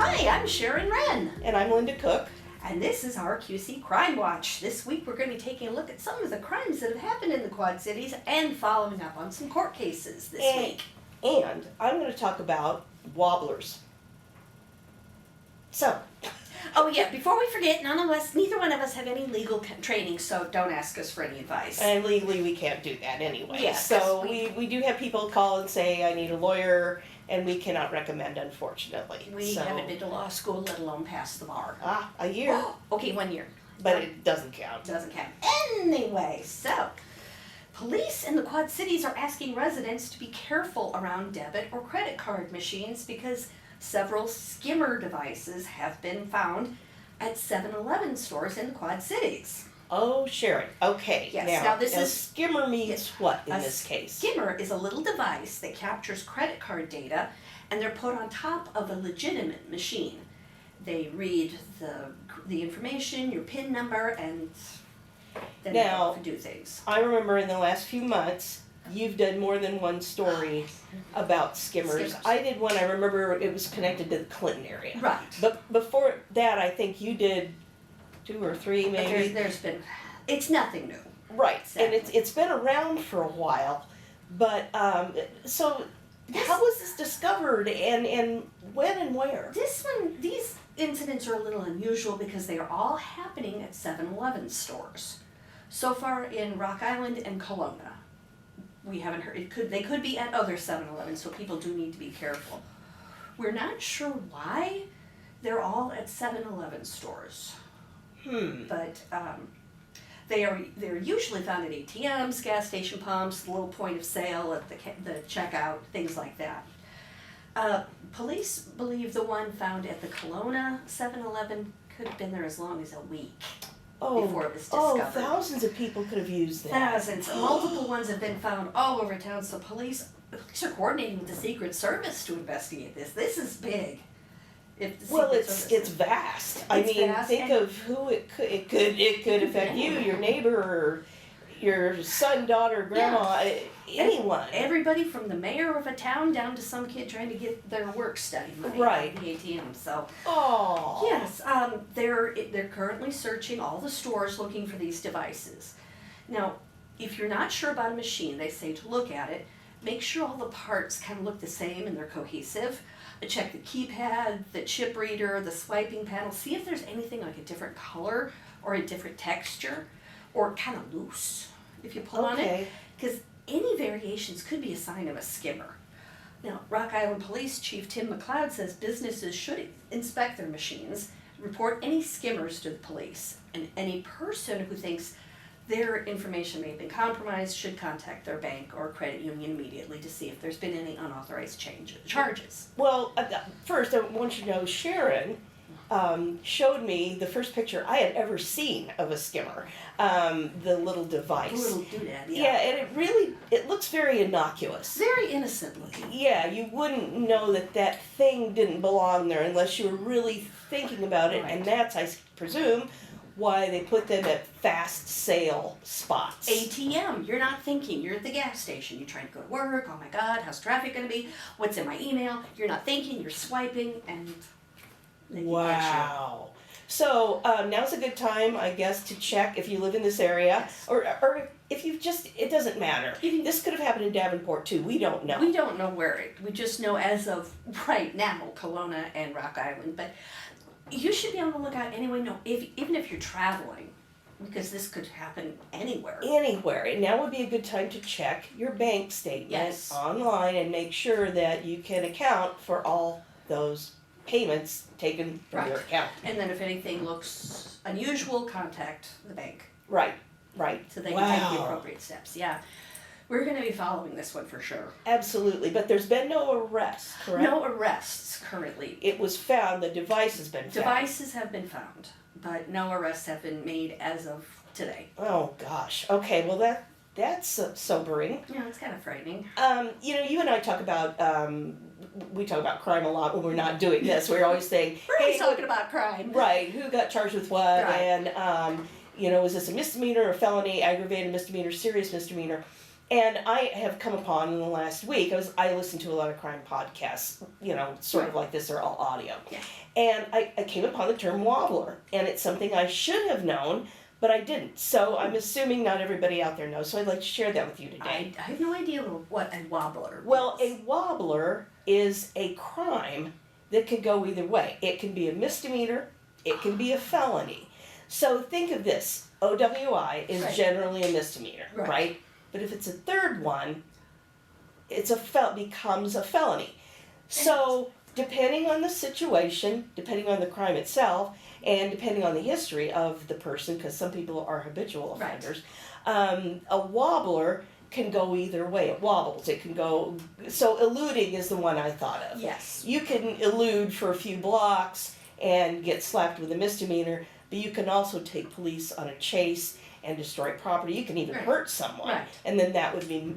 Hi, I'm Sharon Wren. And I'm Linda Cook. And this is our QC Crime Watch. This week we're going to be taking a look at some of the crimes that have happened in the Quad Cities and following up on some court cases this week. And I'm going to talk about Wobblers. So. Oh yeah, before we forget, neither one of us have any legal training, so don't ask us for any advice. And legally we can't do that anyway. Yeah, so we do have people call and say, I need a lawyer, and we cannot recommend, unfortunately. We haven't been to law school, let alone pass the bar. A year. Okay, 1 year. But it doesn't count. Doesn't count. Anyway, so police in the Quad Cities are asking residents to be careful around debit or credit card machines because several skimmer devices have been found at 7-Eleven stores in the Quad Cities. Oh, Sharon. Okay. Yes. Now this is skimmer means what in this case? Skimmer is a little device that captures credit card data, and they're put on top of a legitimate machine. They read the information, your PIN number, and then they go and do things. I remember in the last few months, you've done more than one story about skimmers. I did one, I remember it was connected to the Clinton area. Right. But before that, I think you did 2 or 3 maybe. It's nothing new. Right, Exactly. and it's been around for a while. But, so how was this discovered and when and where? These incidents are a little unusual because they are all happening at 7-Eleven stores. So far in Rock Island and Kelowna. We haven't heard, they could be at other 7-Elevens, so people do need to be careful. We're not sure why they're all at 7-Eleven stores. But they're usually found at ATMs, gas station pumps, the little point of sale at the checkout, things like that. Police believe the one found at the Kelowna 7-Eleven could have been there as long as a week. Before it was discovered. Thousands of people could have used that. Thousands. Multiple ones have been found all over town, so police are coordinating with the Secret Service to investigate this. This is big. It's vast. I mean, think of who it could affect you, your neighbor, or your son, daughter, grandma, anyone. Everybody from the mayor of a town down to some kid trying to get their work study money right. at the ATM. So, yes, they're currently searching all the stores looking for these devices. Now, if you're not sure about a machine, they say to look at it. Make sure all the parts kind of look the same and they're cohesive. Check the keypad, the chip reader, the swiping panel. See if there's anything like a different color or a different texture or kind of loose if you pull on it. Because any variations could be a sign of a skimmer. Now, Rock Island Police Chief Tim McLeod says businesses should inspect their machines, report any skimmers to the police, and any person who thinks their information may have been compromised should contact their bank or credit union immediately to see if there's been any unauthorized charges. Well, first I want you to know Sharon showed me the first picture I had ever seen of a skimmer, the little device. The little doodad, yeah, and it looks very innocuous. Very innocent looking. Yeah, you wouldn't know that thing didn't belong there unless you were really thinking about it, and that's, I presume, why they put them at fast sale spots. ATM, you're not thinking, you're at the gas station, you're trying to go to work, oh my god, how's traffic going to be, what's in my email, you're not thinking, you're swiping, and wow. So now's a good time, I guess, to check if you live in this area, or if you've it doesn't matter. This could have happened in Davenport too, we don't know. We don't know we just know as of right now, Kelowna and Rock Island, but you should be on the lookout anyway, even if you're traveling, because this could happen anywhere. Anywhere, and now would be a good time to check your bank statement online and make sure that you can account for all those payments taken from your account. And then if anything looks unusual, contact the bank. Right. So they can take the appropriate steps, We're going to be following this one for sure. Absolutely, but there's been no arrests, correct? No arrests currently. It was found, the device has been found. Devices have been found, but no arrests have been made as of today. Oh gosh, okay, well that's sobering. Yeah, it's kind of frightening. You and I talk about, we talk about crime a lot when we're not doing this. We're always saying, we're always talking about crime. Right, who got charged with what, and, is this a misdemeanor, a felony, aggravated misdemeanor, serious misdemeanor? And I have come upon in the last week, I listen to a lot of crime podcasts, sort of like this, they're all audio. Yeah. And I came upon the term wobbler, and it's something I should have known, but I didn't. So I'm assuming not everybody out there knows, so I'd like to share that with you today. I have no idea what a wobbler Well, is. a wobbler is a crime that can go either way. It can be a misdemeanor, it can be a felony. So think of this, OWI is Right. generally a misdemeanor, right? But if it's a third one, it's becomes a felony. So depending on the situation, depending on the crime itself, and depending on the history of the person, because some people are habitual offenders, a wobbler can go either way. It wobbles. It can go. So eluding is the one I thought of. Yes. You can elude for a few blocks and get slapped with a misdemeanor, but you can also take police on a chase and destroy property. You can even hurt someone, Right. and then that would be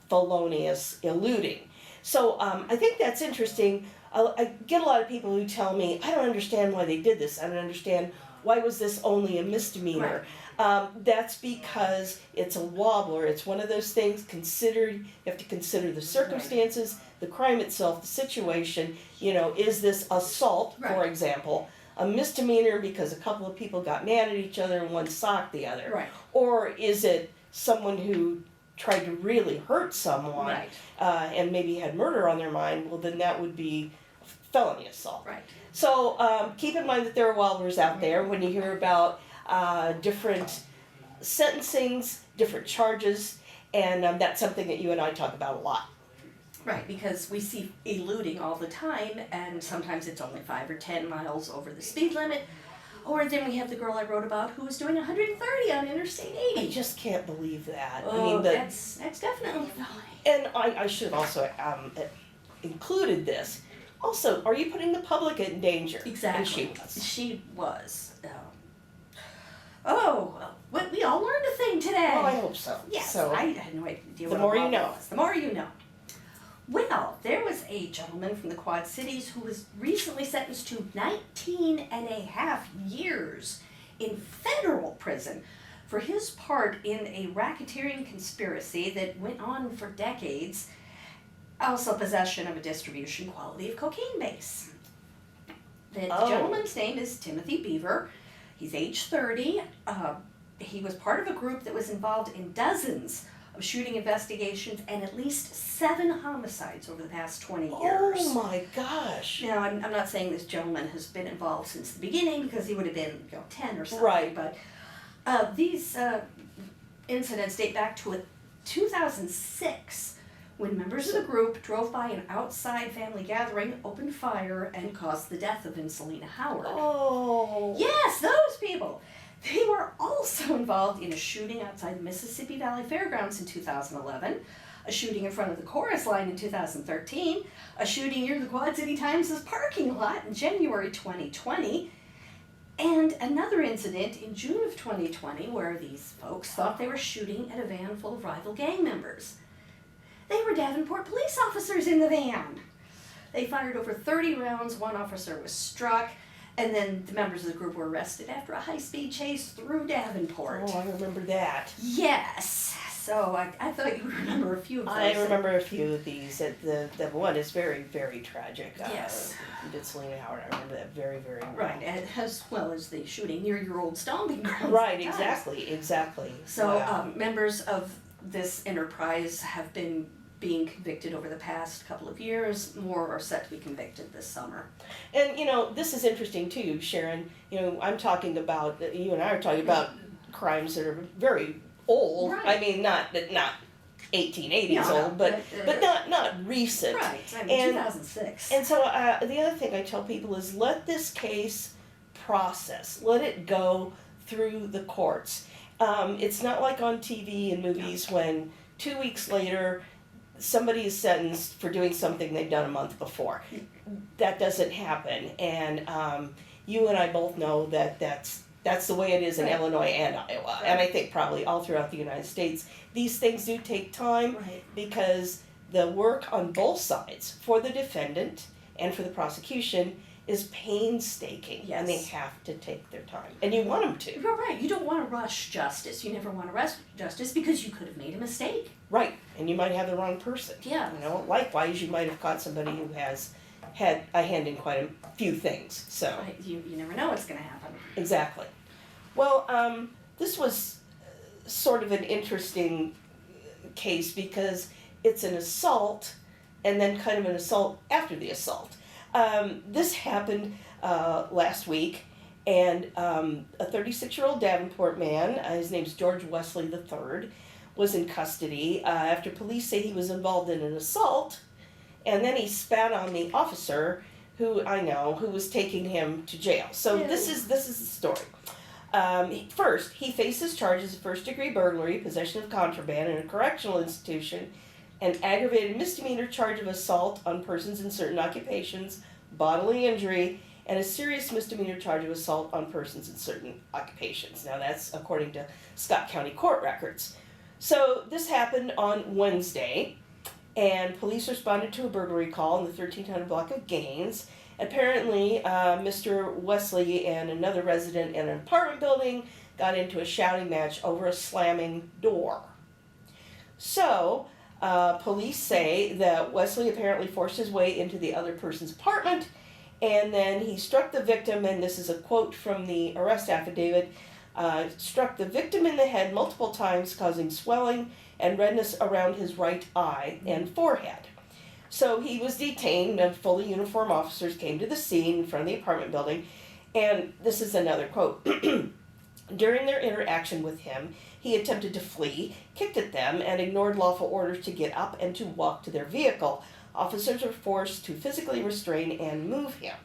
felonious eluding. So I think that's interesting. I get a lot of people who tell me, I don't understand why they did this. I don't understand why was this only a misdemeanor. That's because it's a wobbler. It's one of those things you have to consider the circumstances, the crime itself, the situation. Is this assault, for example, a misdemeanor because a couple of people got mad at each other and one socked the other? Right. Or is it someone who tried to really hurt someone and maybe had murder on their mind? Well, then that would be felony assault. Right. So keep in mind that there are wobblers out there. When you hear about different sentencings, different charges, and that's something that you and I talk about a lot. Right, because we see eluding all the time, and sometimes it's only 5 or 10 miles over the speed limit. Or then we have the girl I wrote about who was doing 130 on Interstate 80. I just can't believe that. Oh, that's definitely felony. And I should have also included this. Also, are you putting the public in danger? Exactly. And she was. She was. We all learned a thing today. Well, I hope so. Yes, So, I had no idea the what more a you wobble know. was. The more you know. Well, there was a gentleman from the Quad Cities who was recently sentenced to 19 and a half years in federal prison for his part in a racketeering conspiracy that went on for decades. Also possession of a distribution quality of cocaine base. The gentleman's name is Timothy Beaver. He's age 30. He was part of a group that was involved in dozens of shooting investigations and at least 7 homicides over the past 20 years. Oh my gosh. Now, I'm not saying this gentleman has been involved since the beginning because he would have been 10 or something. Right. But these incidents date back to 2006 when members of the group drove by an outside family gathering, opened fire, and caused the death of Insulina Howard. Oh. Yes, those people! They were also involved in a shooting outside the Mississippi Valley Fairgrounds in 2011, a shooting in front of the Chorus Line in 2013, a shooting near the Quad City Times' parking lot in January 2020, and another incident in June of 2020 where these folks thought they were shooting at a van full of rival gang members. They were Davenport police officers in the van. They fired over 30 rounds, one officer was struck, and then the members of the group were arrested after a high-speed chase through Davenport. Oh, I remember that. Yes. So I thought you would remember a few of those. I remember a few of these. The one is very, very tragic. Yes. Selena Howard, I remember that very, very well. Right, and as well as the shooting near your old stomping grounds. Right, at times. exactly. So Wow. members of this enterprise have been being convicted over the past couple of years. More are set to be convicted this summer. And this is interesting too, Sharon. I'm talking about, you and I are talking about crimes that are very old. Right. I mean, not 1880s No, old, but not recent. Right, I mean, And- 2006. And so the other thing I tell people is let this case process. Let it go through the courts. It's not like on TV and movies when 2 weeks later somebody is sentenced for doing something they've done a month before. That doesn't happen. And you and I both know that that's the way it is in Right. Illinois and Iowa. And I think probably all throughout the United States. These things do take time Right. because the work on both sides, for the defendant and for the prosecution, is painstaking, Yes. and they have to take their time. And you want them to. You're right. You don't want to rush justice. You never want to rush justice because you could have made a mistake. Right, and you might have the wrong person. Yeah. You know, likewise, you might have caught somebody who has had a hand in quite a few things. So You never know what's going to happen. exactly. Well, this was sort of an interesting case because it's an assault and then kind of an assault after the assault. This happened last week, and a 36-year-old Davenport man, his name's George Wesley III, was in custody after police say he was involved in an assault, and then he spat on the officer who was taking him to jail. So Ew. this is the story. First, he faces charges of first-degree burglary, possession of contraband in a correctional institution, an aggravated misdemeanor charge of assault on persons in certain occupations, bodily injury, and a serious misdemeanor charge of assault on persons in certain occupations. Now that's according to Scott County court records. So this happened on Wednesday, and police responded to a burglary call in the 1300 block of Gaines. Apparently, Mr. Wesley and another resident in an apartment building got into a shouting match over a slamming door. So, police say that Wesley apparently forced his way into the other person's apartment, and then he struck the victim, and this is a quote from the arrest affidavit, struck the victim in the head multiple times, causing swelling and redness around his right eye and forehead. So he was detained, and fully uniformed officers came to the scene in front of the apartment building, and this is another quote. During their interaction with him, he attempted to flee, kicked at them, and ignored lawful orders to get up and to walk to their vehicle. Officers were forced to physically restrain and move him.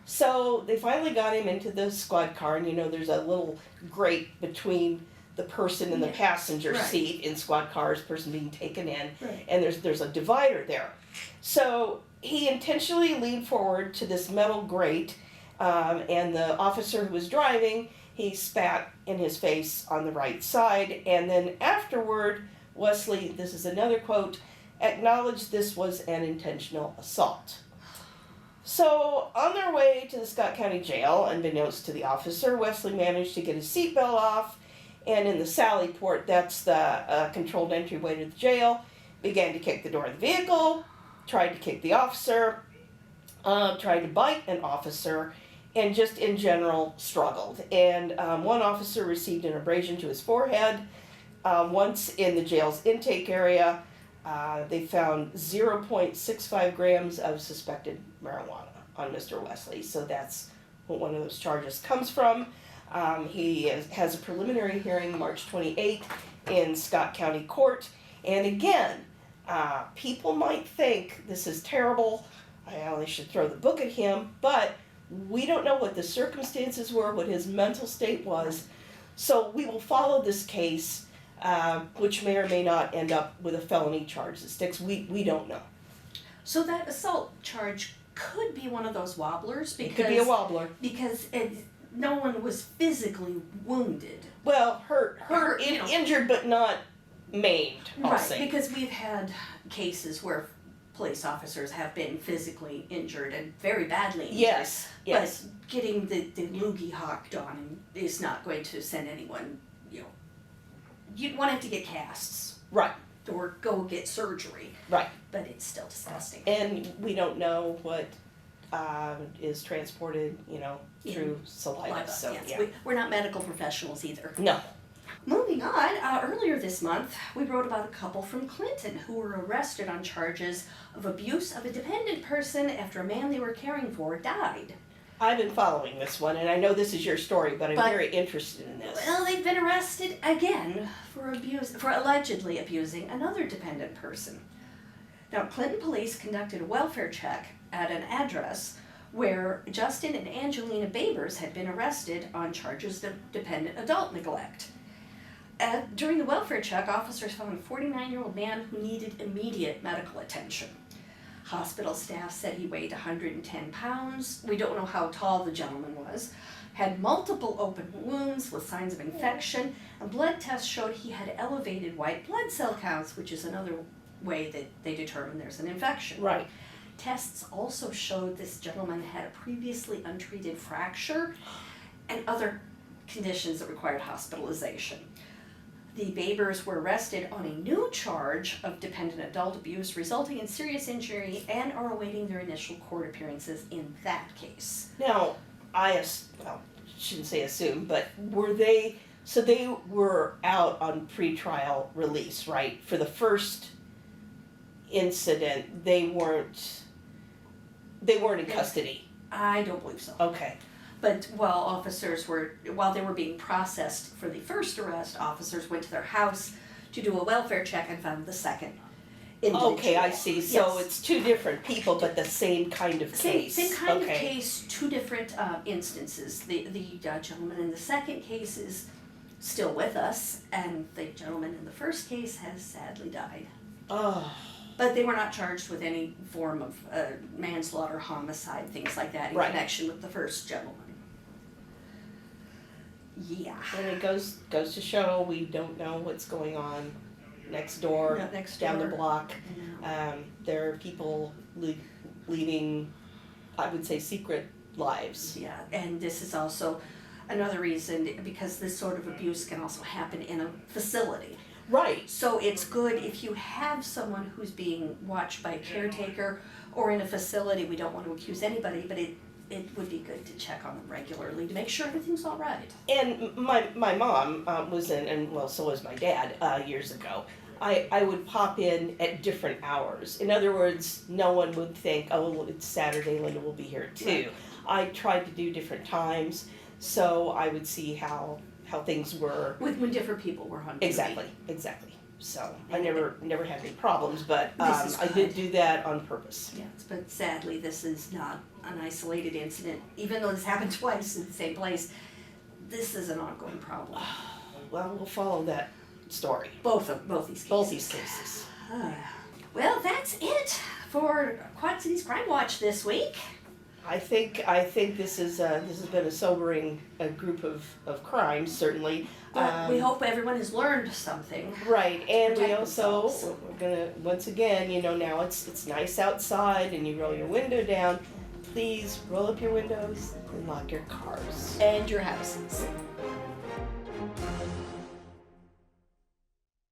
So they finally got him into the squad car, and there's a little grate between the person in the passenger Right. seat in squad cars, person being taken in, Right. and there's a divider there. So he intentionally leaned forward to this metal grate, and the officer who was driving, he spat in his face on the right side, and then afterward, Wesley, this is another quote, acknowledged this was an intentional assault. So, on their way to the Scott County Jail, unbeknownst to the officer, Wesley managed to get his seatbelt off, and in the Sally port, that's the controlled entryway to the jail, began to kick the door of the vehicle, tried to kick the officer, tried to bite an officer, and just in general struggled. And one officer received an abrasion to his forehead. Once in the jail's intake area, they found 0.65 grams of suspected marijuana on Mr. Wesley. So that's what one of those charges comes from. He has a preliminary hearing March 28th in Scott County Court. And again, people might think this is terrible. They should throw the book at him. But we don't know what the circumstances were, what his mental state was. So we will follow this case, which may or may not end up with a felony charge that sticks. We don't know. So that assault charge could be one of those wobblers because It could be a wobbler. because no one was physically wounded. Well, hurt, you know. injured but not maimed, I'll Right, say. because we've had cases where police officers have been physically injured and very badly injured. Yes. But getting the loogie hawked on him is not going to send anyone, you'd want him to get casts. Right. Or go get surgery. Right. But it's still disgusting. And we don't know what is transported, through saliva. Like, So, yes, yeah. we're not medical professionals either. No. Moving on, earlier this month, we wrote about a couple from Clinton who were arrested on charges of abuse of a dependent person after a man they were caring for died. I've been following this one, and I know this is your story, but I'm But- very interested in this. Well, they've been arrested again for allegedly abusing another dependent person. Now, Clinton police conducted a welfare check at an address where Justin and Angelina Babers had been arrested on charges of dependent adult neglect. During the welfare check, officers found a 49-year-old man who needed immediate medical attention. Hospital staff said he weighed 110 pounds. We don't know how tall the gentleman was. Had multiple open wounds with signs of infection, and blood tests showed he had elevated white blood cell counts, which is another way that they determine there's an infection. Right. tests also showed this gentleman had a previously untreated fracture and other conditions that required hospitalization. The Babers were arrested on a new charge of dependent adult abuse resulting in serious injury and are awaiting their initial court appearances in that case. Now, shouldn't say assume, but so they were out on pretrial release, right? For the first incident, they weren't in custody. I don't believe so. Okay. But while they were being processed for the first arrest, officers went to their house to do a welfare check and found the second individual. Okay, I see. So Yes. it's two different people, but the same kind of case. Same kind okay. of case, two different instances. The gentleman in the second case is still with us, and the gentleman in the first case has sadly died. Oh. But they were not charged with any form of manslaughter, homicide, things like that in Right. connection with the first gentleman. Yeah. And it goes to show we don't know what's going on next door, Not next down door. the block. No. There are people leading, I would say, secret lives. Yeah, and this is also another reason, because this sort of abuse can also happen in a facility. Right. So it's good if you have someone who's being watched by a caretaker or in a facility. We don't want to accuse anybody, but it would be good to check on them regularly to make sure everything's all right. And my mom was in, and well, so was my dad years ago. I would pop in at different hours. In other words, no one would think, oh, well, it's Saturday, Linda will be here too. Right. I tried to do different times, so I would see how things were. When different people were on duty. Exactly. So I never had any problems, but This is I did do that on purpose. Yes, but sadly, this is not an isolated incident. Even though this happened twice in the same place, this is an ongoing problem. Well, we'll follow that story. Both these cases. Both these cases. Well, that's it for Quad Cities Crime Watch this week. I think this has been a sobering group of crimes, certainly. But we hope everyone has learned something. Right, and we protect also themselves. we're gonna once again, now it's nice outside, and you roll your window down. Please roll up your windows and lock your cars. And your houses.